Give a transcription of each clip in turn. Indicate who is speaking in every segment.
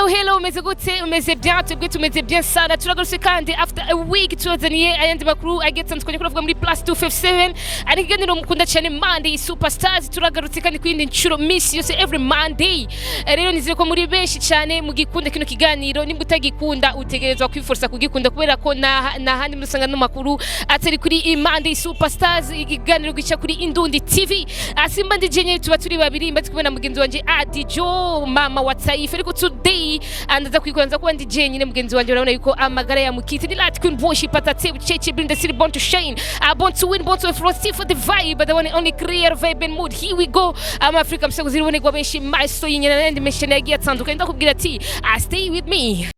Speaker 1: Hello, umeze gute? Umeze bien, twebwe tumeze bien sana. Turagarutse kandi after a week tuzaniye ayandi makuru agetandukanye kuvuga muri plus 257. Ari ikiganiro mukunda cyane Monday Superstars. Turagarutse kandi kwindi nshuro miss yose every Monday. Rero nizeye ko muri benshi cyane mugikunda kino kiganiro, nimba utagikunda utegerezwa kwiforsa kugikunda kubera ko na handi musanga no makuru atari kuri Monday Superstars. Ikiganiro gica kuri Ndundi TV. Asimba ndi jenye tuba turi babiri mba tukubona mugenzi wanje Adijo mama wa taifa. Ariko today andaza kwikwanza kuba ndi jenye mugenzi wanje urabona yuko amagara ya mukiti ni lat queen worship atate cheche bring the city born to shine. I born to win, born to frosty for the vibe, but the one only create vibe and mood. Here we go. I'm Africa msego ziribone kwa benshi maestro yinyana ndi meshene yagiye atandukanye ndakubwira ati stay with me.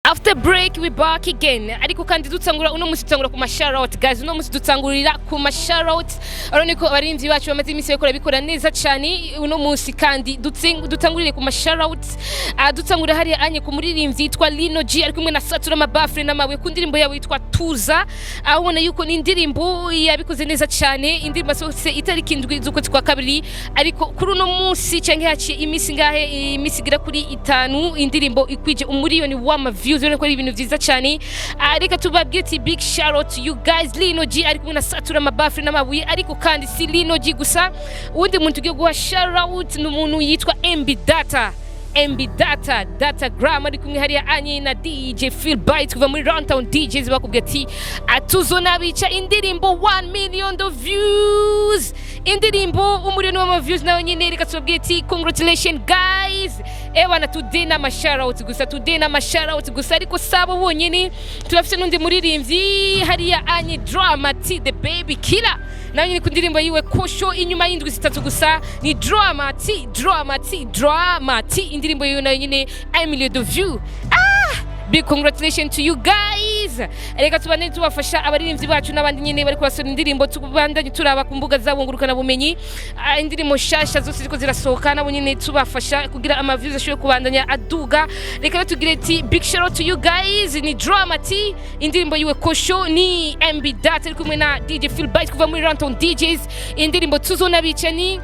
Speaker 1: After break we back again. Ariko kandi dutangura uno musi dutangura ku shout guys. Uno musi dutangurira ku shout. Aroniko abarinzi bacu bamaze iminsi bakora bikora neza cyane. Uno musi kandi dutangurire ku shout. Dutangura hari anye ku muririmbyi yitwa Lino G ari kumwe na Satura Mabafre n'amawe ku ndirimbo yabo yitwa Tuza. Abona yuko ni indirimbo yabikoze neza cyane. Indirimbo sose itariki indwi z'ukwezi kwa kabiri. Ariko kuri uno musi canke haciye imisi ngahe imisi gira kuri 5 indirimbo ikwije umuriyoni w'amaviews. Zone ko ibintu byiza cyane. Reka tubabwire big shout out to you guys. Lino G ari kumwe na Satura Mabafre n'amabuye, ariko kandi si Lino G gusa, undi muntu ugiye guha shout out n'umuntu yitwa MB Data Gram ari kumwe hariya anye na DJ Feel Bite kuva muri Runtown DJs bakubwira ati atuzona bica indirimbo 1 million of views. Indirimbo umuriyoni wa views nayo nyine reka tubabwire ati congratulations guys. Ewana today na shout out gusa ariko sabo bonyine turafite n'undi muririmbyi hariya anye Drama T the baby killer nayo nyine ku ndirimbo yiwe Kosho inyuma y'indwi zitatu gusa ni Drama T indirimbo yiwe nayo nyine 1 million of views. Big congratulations to you guys. Reka tubane tubafasha abaririmbyi bacu n'abandi nyine bari kubasora indirimbo tubandanye turaba ku mbuga zabo ngurukana bumenyi. Indirimbo shasha zose ziko zirasohoka nabo nyine tubafasha kugira ama views ashobore kubandanya aduga. Reka tugire ati big shout out to you guys. Ni Drama T indirimbo yiwe Kosho, ni MB Data ari kumwe na DJ Feel Bite kuva muri Runtown DJs. Indirimbo tuzona bica ni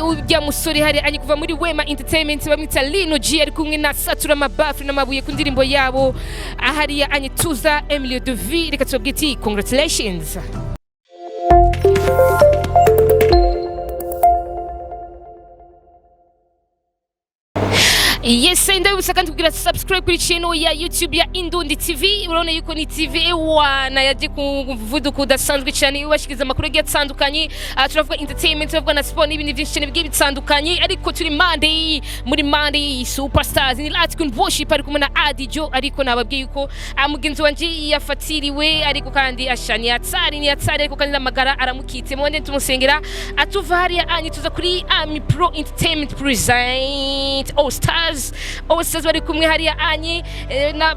Speaker 1: ujya musore hari anyi kuva muri Wema Entertainment bamwita Lino G ari kumwe na Satura Mabafre n'amabuye ku ndirimbo yabo ahariya anye Tuza Emilio de V. Reka tubabwire congratulations. Yes, ndabibutsa kandi kugira subscribe kuri channel ya YouTube ya Ndundi TV. Urabona yuko ni TV wana yaje kuvuduka udasanzwe cyane ubashikiza amakuru agiye atandukanye. Turavuga entertainment, turavuga na sport n'ibindi byinshi cyane bigiye bitandukanye. Ariko turi muri Monday Superstars ni lat queen worship ari kumwe na Adijo, ariko nababwiye yuko mugenzi wanje yafatiriwe, ariko kandi ashani ni atsari ariko kandi namagara aramukitse. Mwende tumusengera atuva hariya anye tuza kuri Ami Pro Entertainment present All Stars bari kumwe hariya anye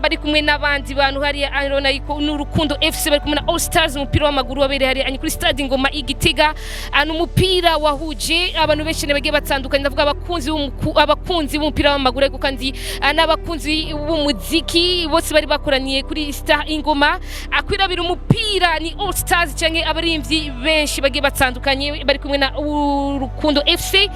Speaker 1: bari kumwe n'abandi bantu hariya arona yuko n'urukundo FC bari kumwe na All Stars umupira w'amaguru wabere hariya anye kuri stade Ngoma Igitega. Umupira wahuje abantu benshi bagiye batandukanye, ndavuga abakunzi b'umupira w'amaguru ariko kandi n'abakunzi b'umuziki bose bari bakoraniye kuri stade Ngoma akwirabira umupira. Ni All Stars cyangwa abarimvyi benshi bagiye batandukanye bari kumwe na urukundo FC.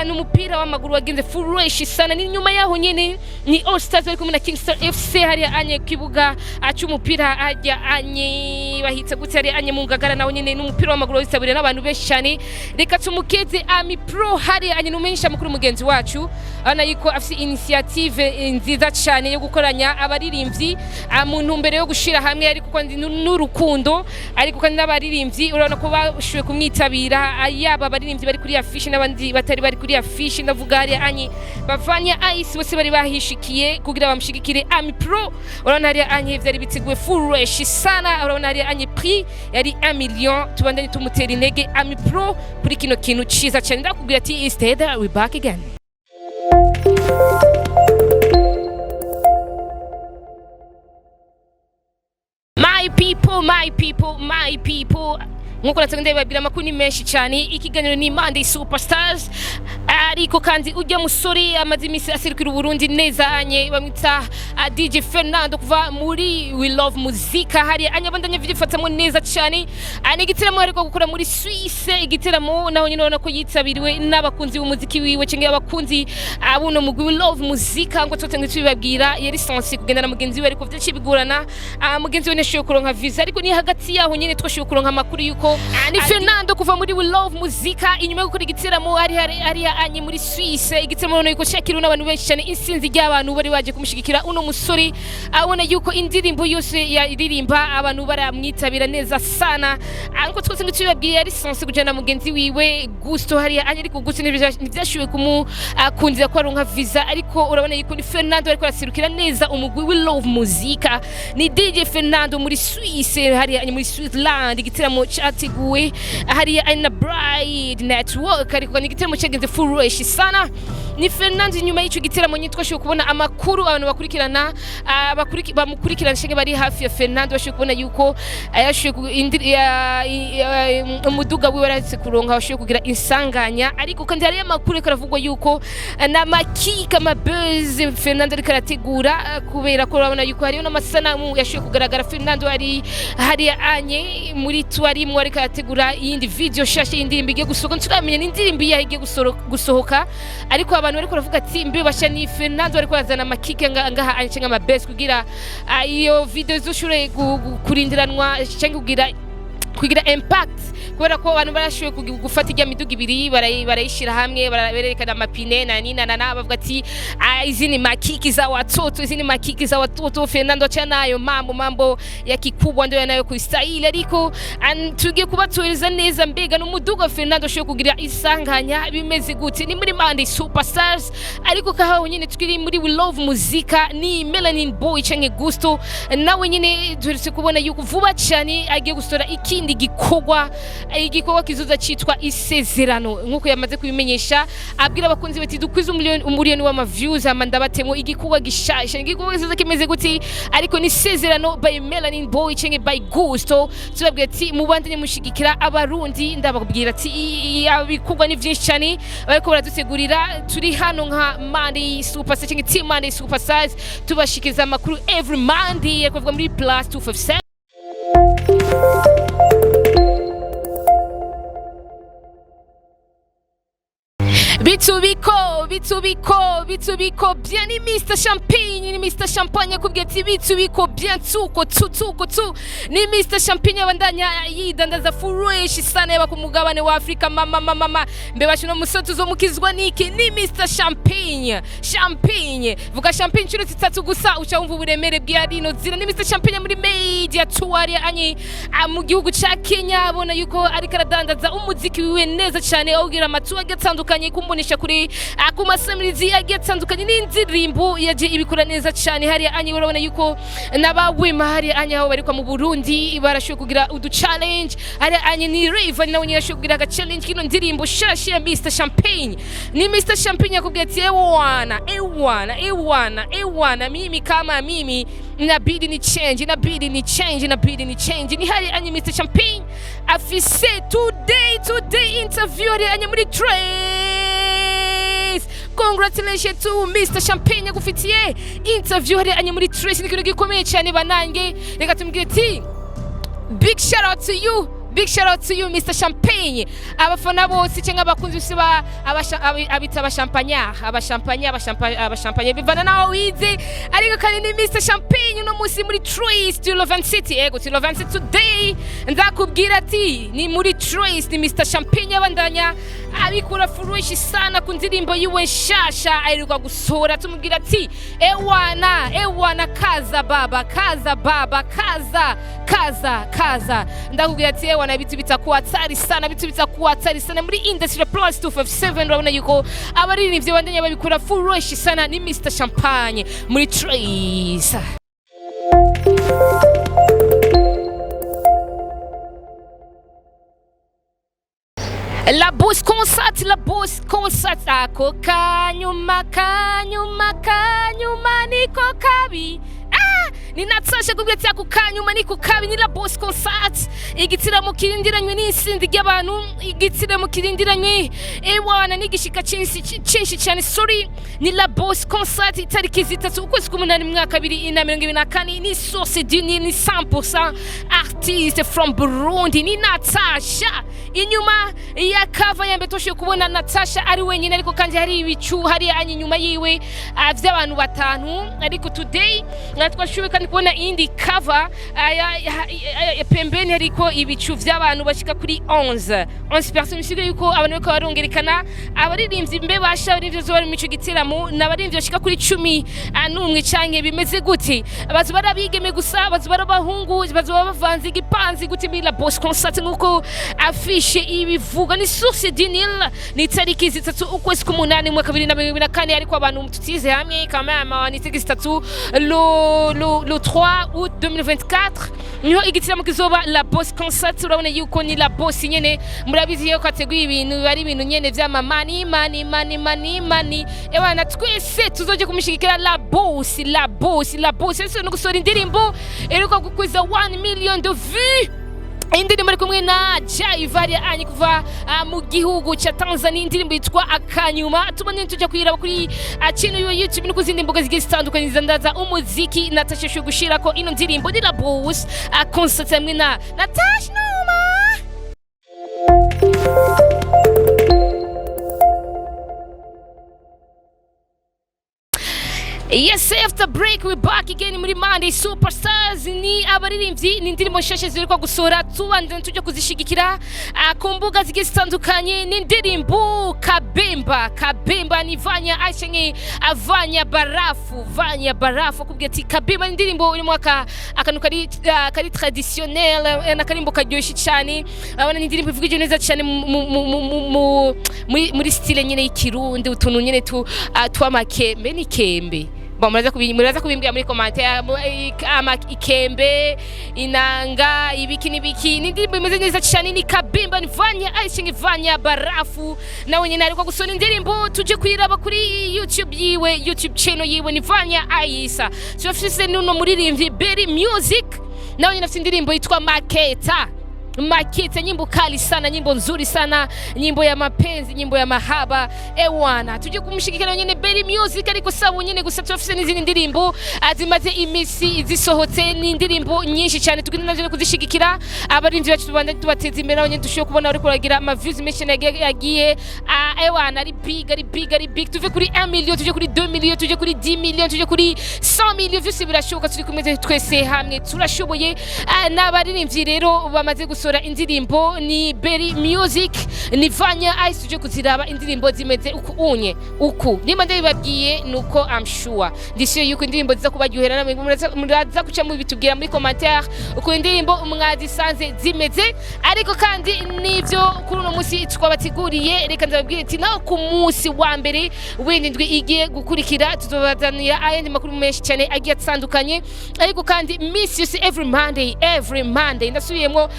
Speaker 1: N'umupira w'amaguru wagenze fresh sana. Ni nyuma yaho nyene ni All Stars bari kumwe na Kingstar FC hariya anye kibuga cy'umupira ajya anye bahitse gutse hariya anye mu ngagara naho nyene n'umupira w'amaguru witabiriye n'abantu benshi cyane. Reka tumukeze Ami Pro hariya anye numenyesha mukuru mugenzi wacu ana yiko afite initiative nziza cyane yo gukoranya abaririmbyi mu ntumbero yo gushira hamwe, ariko kandi n'urukundo, ariko kandi n'abaririmbyi urabona ko bashuye kumwitabira yaba abaririmbyi bari kuri affiche n'abandi batari bari kuri affiche. Ndavuga hariya anye bavanya ice bose bari bahishikiye kugira bamushigikire Ami Pro. Urabona hariya anye byari biteguwe fresh sana. Urabona hariya anye prix yari 1 million. Tubandanye tumutera intege Ami Pro kuri kino kintu ciza cyane. Ndakubwira ati instead we back again. My people nkuko natangende babwira amakuru ni menshi cyane. Ikiganiro ni Monday Superstars, ariko kandi ujya musore amaze imisi asirikira Burundi neza anye bamwita DJ Fernando kuva muri We Love Muzika hari anyabandanya vifatamwe neza cyane. Igiteramo ariko gukora muri Suisse. Igiteramo naho nyine ubona ko yitabiriwe n'abakunzi b'umuziki wiwe cyangwa abakunzi abuno mu We Love Muzika ngo twatenge tubibabwira yari sensi kugenda na mugenzi we ariko byinshi bigurana. Mugenzi we neshoye kuronka visa ariko ni hagati yaho nyine twashoye kuronka amakuru yuko ni Fernando kuva muri We Love Muzika inyuma yo gukora igiteramo ari anye muri Suisse. Igiteramo no yuko shakira n'abantu benshi cyane insinzi y'abantu bari baje kumushigikira uno musore abona yuko indirimbo yose yaririmba abantu baramwitabira neza sana. Anko twose tubibabwiye ari sensi kujana mugenzi wiwe Gusto hari anye ariko Gusto ntibyashoboye kumukundira ko aronka visa ariko urabona yuko ni Fernando ariko arasirukira neza umugwi We Love Muzika. Ni DJ Fernando muri Suisse hari anye muri Switzerland. Igiteramo cyateguwe hari na Bride Network ariko ni igiteramo cyagenze full rush sana. Ni Fernando nyuma y'icyo giteramo nyitwashoye kubona amakuru abantu bakurikirana bamukurikirana shenge bari hafi ya Fernando bashoye kubona yuko yashoye umuduga wiwe aratse kuronka bashoye kugira insanganya ariko kandi hari amakuru karavugwa yuko na makika mabuzz Fernando ariko arategura kubera ko urabona yuko hari n'amasanamu yashoye kugaragara Fernando hari anye muri twarimo ariko arategura yindi video shashe y'indirimbo igiye gusohoka turamenya n'indirimbo yahigiye gusohoka ariko abantu bariko baravuga ati mbe basha ni Fernando ariko azana makike ngaha anye cyangwa mabuzz kugira iyo video zoshure kurindiranwa cyangwa kugira impact kubera ko abantu barashoye gufata ijya miduga ibiri barayishira hamwe berekana amapine na nina bavuga ati izi ni makiki za watoto Fernando nayo mambo ya kikubwa ndio yanayo kuistahili ariko tugiye kubatueleza neza mbega n'umuduga Fernando ashoye kugira isanganya bimeze gute. Ni muri Monday Superstars ariko kaho nyine tukiri muri We Love Muzika ni Melanin Boy canke Gusto nawe nyine duherutse kubona yuko vuba cyane agiye gusora ikindi gikorwa kizoza cyitwa Isezerano nkuko yamaze kubimenyesha abwira abakunzi bati dukwiza umuriyoni w'ama views amandabatemo igikorwa gishasha igikorwa kizoza kimeze guti ariko ni Isezerano by Melanin Boy canke by Gusto. Tubabwira ati mubandanye mushigikira abarundi ndababwira ati abikorwa ni byinshi cyane bariko baradutegurira turi hano nka Monday Superstars canke Team Monday Superstars tubashikiriza amakuru every Monday yakuvuga muri plus 257 bitubiko bien ni Mista Champagne kubweti bitubiko bien tuko ni Mista Champagne abandanya yidandaza fureshi sana yaba ku mugabane wa Afrika mama mbe bashino musoto zo mukizwa niki ni Mista Champagne vuga champagne chiro titatu gusa uca wumva uburemere bw'arino zira ni Mista Champagne muri media tour anye mu gihugu ca Kenya abona yuko ari karadandaza umuziki wiwe neza cyane awugira amatu agatandukanye kumbonesha kuri akumasamirizi agatandukanye n'indirimbo yaje ibikora neza cyane hari anye urabona yuko nabawema hari anye aho bari kwa mu Burundi barashoye kugira udu challenge hari anye ni Raven nawe yashoye kugira ga challenge kino ndirimbo shashi ya Mista Champagne. Ni Mista Champagne akubwira ati ewana mimi kama mimi inabidi ni change ni hari anye Mista Champagne afise today interview hari anye muri Trace. Congratulations to Mista Champagne gufitiye interview hari anye muri Trace ni kintu gikomeye cyane banange reka tumugire ati big shout out to you Mista Champagne. Abafana bose cyangwa abakunzi bose abita abashampanye bivana naho wize ariko kandi ni Mista Champagne no musi muri Trace to Love City today ndakubwira ati ni muri Trace ni Mista Champagne abandanya abikura furushi sana ku ndirimbo yiwe shasha aheruka gusohora tumubwira ati ewana kaza ndakubwira ati ewana bitu bitakuwa hatari sana muri industry plus 257 urabona yuko abaririmbyi bandanya babikura furushi sana ni Mista Champagne muri Trace. Laboss concert ako kanyuma niko kabi ni Natasha kubwira ati ako kanyuma ni ku kabi ni Laboss concert Igiteramo kirindiranywe n'isindi ry'abantu Igiteramo kirindiranywe ewana n'igishika cyinshi cyane sorry ni Laboss concert itariki zitatu ukwezi k'umunani mwaka 2024 ni source d'une ni 100% artiste from Burundi ni Natasha inyuma ya cover yambe toshe kubona Natasha ari wenyine ariko kandi hari ibicu hari inyuma yiwe vy'abantu batanu ariko today twashoboye kandi kubona indi cover pembeni ariko ibicu vy'abantu bashika kuri 11 personnes sigure yuko abantu bako barongerekana abaririmbyi mbe basha abaririmbyi zo bari mu ico giteramo n'abaririmbyi bashika kuri 10 n'umwe canke bimeze gute abazu barabigeme gusa abazu barabahungu abazu bavanze igipanzi gute bi Laboss concert nkuko afishe ibivuga ni source d'Nil ni tariki zitatu ukwezi k'umunani mwaka 2024 ariko abantu tutize hamwe kama ni tariki zitatu le 3 août 2024 niho Igiteramo kizoba Laboss concert urabona yuko ni Laboss nyene murabizi yuko ateguye ibintu bari ibintu nyene vy'amamani mani ebana twese tuzoje kumushikira Laboss ese no gusora indirimbo eruko gukwiza 1 million de vues indirimbo ari kumwe na Jaivaria anyi kuva mu gihugu cha Tanzania indirimbo yitwa akanyuma tubone tujya kuyiraba kuri channel yo YouTube no kuzindi mbuga zigiye zitandukanye zandaza umuziki Natasha sho gushirako ino ndirimbo ni Laboss concert hamwe na Natasha Noma. Yes, after break we back again muri Monday Superstars ni abaririmbyi ni indirimbo shashe ziri kwa gusora tubanze tujye kuzishigikira ku mbuga zigiye zitandukanye ni indirimbo kabemba ni Vanya Aisha avanya barafu kubwira ati kabemba indirimbo uri mwaka akanu kari traditionnel na karimbo karyoshye cyane abana ni indirimbo ivuga neza cyane muri style nyene y'ikirundi utuntu nyene twamakembe ni kembe muraza kubimbwira muri commentaire ikembe inanga ibiki ni indirimbo imeze neza cyane ni kabemba ni Vanya Aisha Vanya barafu nawe nyine ariko gusona indirimbo tuje kuyiraba kuri YouTube channel yiwe ni Vanya Aisha sofise nuno muririmbyi Berry Music nawe nyine afite indirimbo yitwa Maketa nyimbo kali sana, nyimbo nzuri sana, nyimbo ya mapenzi, nyimbo ya mahaba ewana tuje kumushikira nyene Berry Music ariko sabu nyene gusa twafise n'izindi ndirimbo azimaze imisi zisohotse ni indirimbo nyinshi cyane tugenda naje kuzishigikira abarinzi bacu tubande tubateza imbere nabo nyene tushoye kubona ari kuragira ama views menshi yagiye ewana ari big tuve kuri 1 million tuje kuri 2 million tuje kuri 10 million tuje kuri 100 million vyose birashoboka turi kumeze twese hamwe turashoboye n'abarinzi rero bamaze gusora indirimbo ni Berry Music ni Vanya Aisha tuje kuziraba indirimbo zimeze uku nimba ndabibabwiye nuko I'm sure ndishiye yuko indirimbo ziza kubaryohera namwe muraza kuca mu bitubwira muri commentaire uko indirimbo mwazisanze zimeze ariko kandi nivyo kuri uno musi twabateguriye reka ndababwire ati naho ku musi wa mbere w'indwi igiye gukurikira tuzobazanira ayandi makuru menshi cyane agiye atandukanye ariko kandi miss you every Monday ndasubiyemo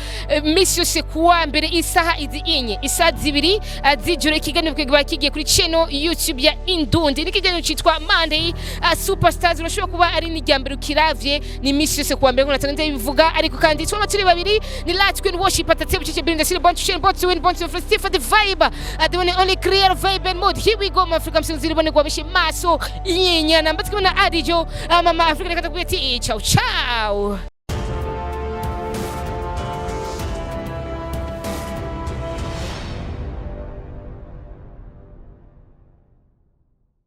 Speaker 1: miss you kuwa mbere isaha isaha zibiri zijure Ikiganiro kigiye kuri channel YouTube ya Ndundi n'ikiganiro cyitwa Monday Superstars urashobora kuba ari n'iryambere ukiravye ni miss you kuwa mbere nk'uko bivuga ariko kandi twaba turi babiri ni Light Queen Worship atatse bucece birinda sile bon to share bon to win bon to festive for the vibe the one only create vibe and mood here we go my Africa msinziri bone gwabishe maso inyana mbatsikana arijo mama Africa nakata kubeti ciao